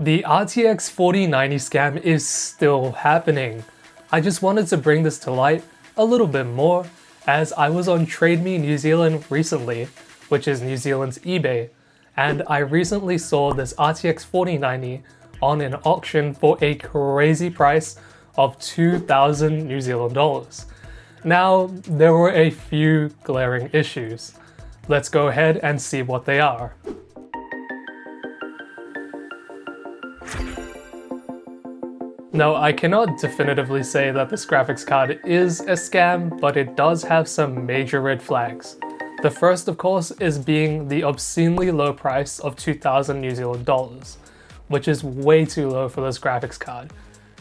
The RTX 4090 scam is still happening. I just wanted to bring this to light a little bit more as I was on TradeMe New Zealand recently, which is New Zealand's eBay, and I recently saw this RTX 4090 on an auction for a crazy price of 2,000 New Zealand dollars. Now, there were a few glaring issues. Let's go ahead and see what they are. Now, I cannot definitively say that this graphics card is a scam, but it does have some major red flags. The first, of course, is being the obscenely low price of 2,000 New Zealand dollars, which is way too low for this graphics card.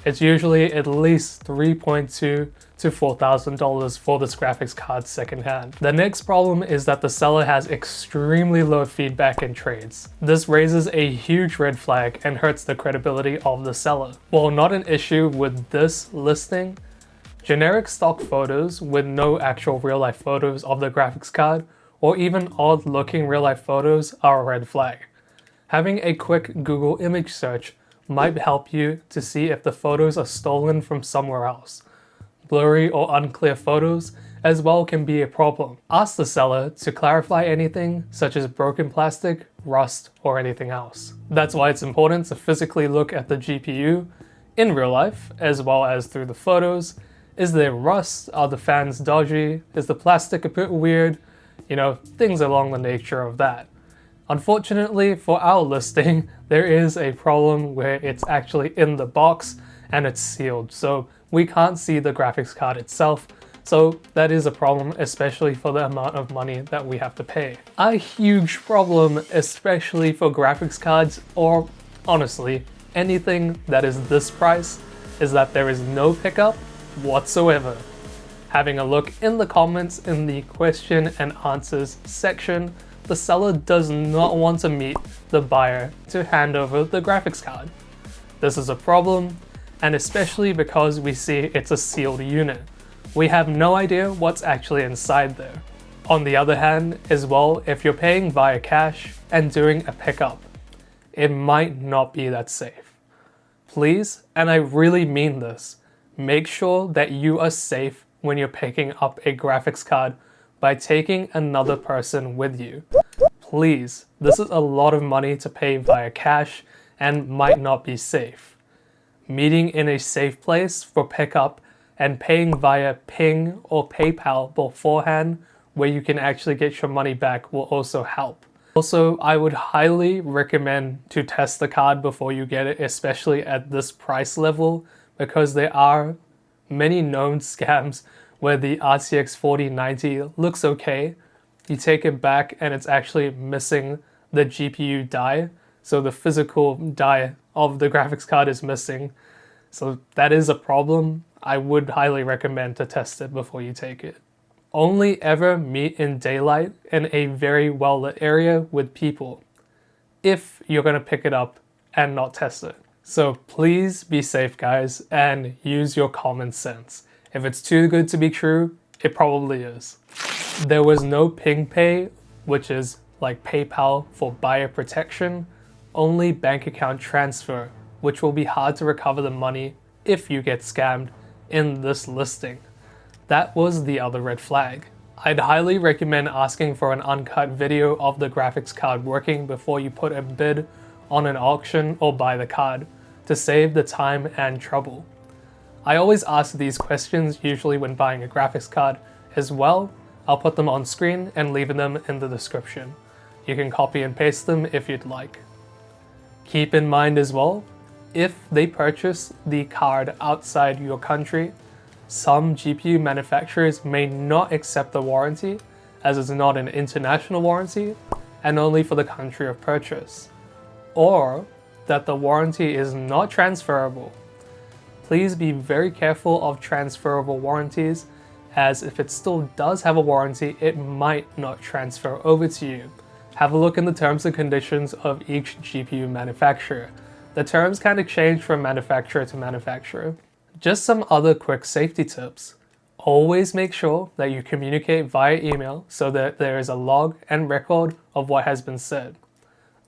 It's usually at least $3,200 to $4,000 for this graphics card secondhand. The next problem is that the seller has extremely low feedback in trades. This raises a huge red flag and hurts the credibility of the seller. While not an issue with this listing, generic stock photos with no actual real-life photos of the graphics card or even odd-looking real-life photos are a red flag. Having a quick Google image search might help you to see if the photos are stolen from somewhere else. Blurry or unclear photos as well can be a problem. Ask the seller to clarify anything such as broken plastic, rust, or anything else. That's why it's important to physically look at the GPU in real life as well as through the photos. Is there rust? Are the fans dodgy? Is the plastic a bit weird? You know, things along the nature of that. Unfortunately for our listing, there is a problem where it's actually in the box and it's sealed, so we can't see the graphics card itself, so that is a problem, especially for the amount of money that we have to pay. A huge problem, especially for graphics cards, or honestly, anything that is this price, is that there is no pickup whatsoever. Having a look in the comments in the question and answers section, the seller does not want to meet the buyer to hand over the graphics card. This is a problem, and especially because we see it's a sealed unit. We have no idea what's actually inside there. On the other hand, as well, if you're paying via cash and doing a pickup, it might not be that safe. Please, and I really mean this, make sure that you are safe when you're picking up a graphics card by taking another person with you. Please, this is a lot of money to pay via cash and might not be safe. Meeting in a safe place for pickup and paying via Ping or PayPal beforehand where you can actually get your money back will also help. Also, I would highly recommend to test the card before you get it, especially at this price level, because there are many known scams where the RTX 4090 looks okay, you take it back and it's actually missing the GPU die, so the physical die of the graphics card is missing. So that is a problem. I would highly recommend to test it before you take it. Only ever meet in daylight in a very well lit area with people if you're going to pick it up and not test it. So please be safe, guys, and use your common sense. If it's too good to be true, it probably is. There was no Ping Pay, which is like PayPal for buyer protection, only bank account transfer, which will be hard to recover the money if you get scammed in this listing. That was the other red flag. I'd highly recommend asking for an uncut video of the graphics card working before you put a bid on an auction or buy the card to save the time and trouble. I always ask these questions usually when buying a graphics card as well. I'll put them on screen and leave them in the description. You can copy and paste them if you'd like. Keep in mind as well, if they purchase the card outside your country, some GPU manufacturers may not accept the warranty as it's not an international warranty and only for the country of purchase, or that the warranty is not transferable. Please be very careful of transferable warranties, as if it still does have a warranty, it might not transfer over to you. Have a look in the terms and conditions of each GPU manufacturer. The terms kind of change from manufacturer to manufacturer. Just some other quick safety tips. Always make sure that you communicate via email so that there is a log and record of what has been said.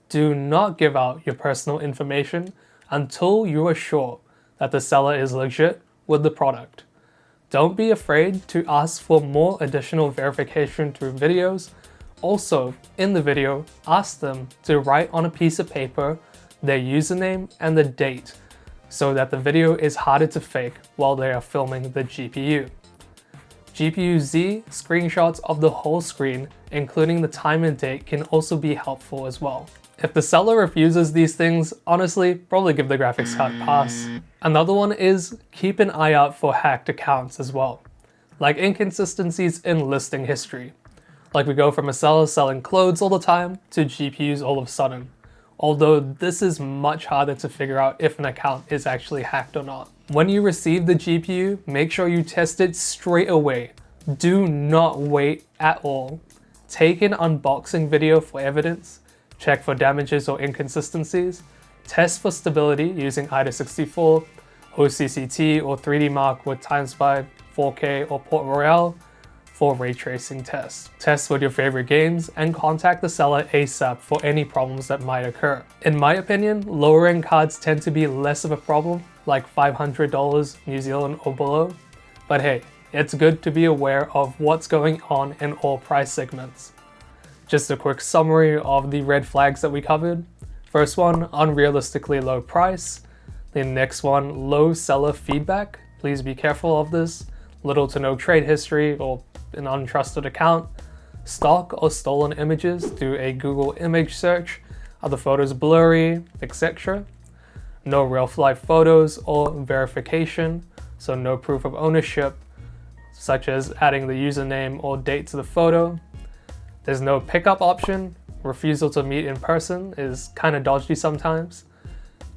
Do not give out your personal information until you are sure that the seller is legit with the product. Don't be afraid to ask for more additional verification through videos. Also, in the video, ask them to write on a piece of paper their username and the date so that the video is harder to fake while they are filming the GPU. GPU-Z screenshots of the whole screen, including the time and date, can also be helpful as well. If the seller refuses these things, honestly, probably give the graphics card a pass. Another one is keep an eye out for hacked accounts as well, like inconsistencies in listing history. Like we go from a seller selling clothes all the time to GPUs all of a sudden. Although this is much harder to figure out if an account is actually hacked or not. When you receive the GPU, make sure you test it straight away. Do not wait at all. Take an unboxing video for evidence, check for damages or inconsistencies, test for stability using AIDA64, OCCT or 3D Mark with TimeSpy, 4K or Port Royale for ray tracing tests. Test with your favorite games and contact the seller ASAP for any problems that might occur. In my opinion, lower end cards tend to be less of a problem, like $500 New Zealand or below. But hey, it's good to be aware of what's going on in all price segments. Just a quick summary of the red flags that we covered. First one, unrealistically low price. The next one, low seller feedback. Please be careful of this. Little to no trade history or an untrusted account. Stock or stolen images. Do a Google image search. Are the photos blurry, etc. No real life photos or verification. So no proof of ownership, such as adding the username or date to the photo. There's no pickup option. Refusal to meet in person is kind of dodgy sometimes.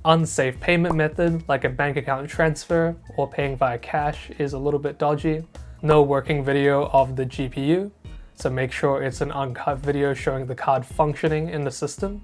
Unsafe payment method like a bank account transfer or paying via cash is a little bit dodgy. No working video of the GPU, so make sure it's an uncut video showing the card functioning in the system.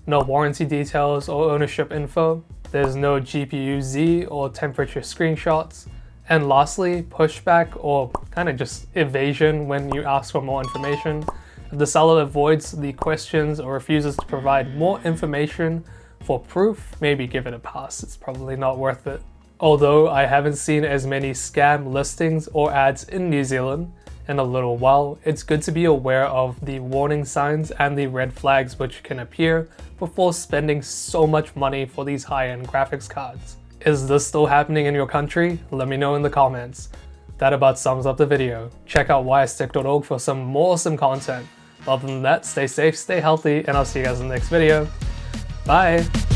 No warranty details or ownership info. There's no GPU-Z or temperature screenshots. And lastly, pushback or kind of just evasion when you ask for more information. If the seller avoids the questions or refuses to provide more information for proof, maybe give it a pass. It's probably not worth it. Although I haven't seen as many scam listings or ads in New Zealand in a little while, it's good to be aware of the warning signs and the red flags which can appear before spending so much money for these high-end graphics cards. Is this still happening in your country? Let me know in the comments. That about sums up the video. Check out wirestick.org for some more awesome content. Other than that, stay safe, stay healthy, and I'll see you guys in the next video. Bye!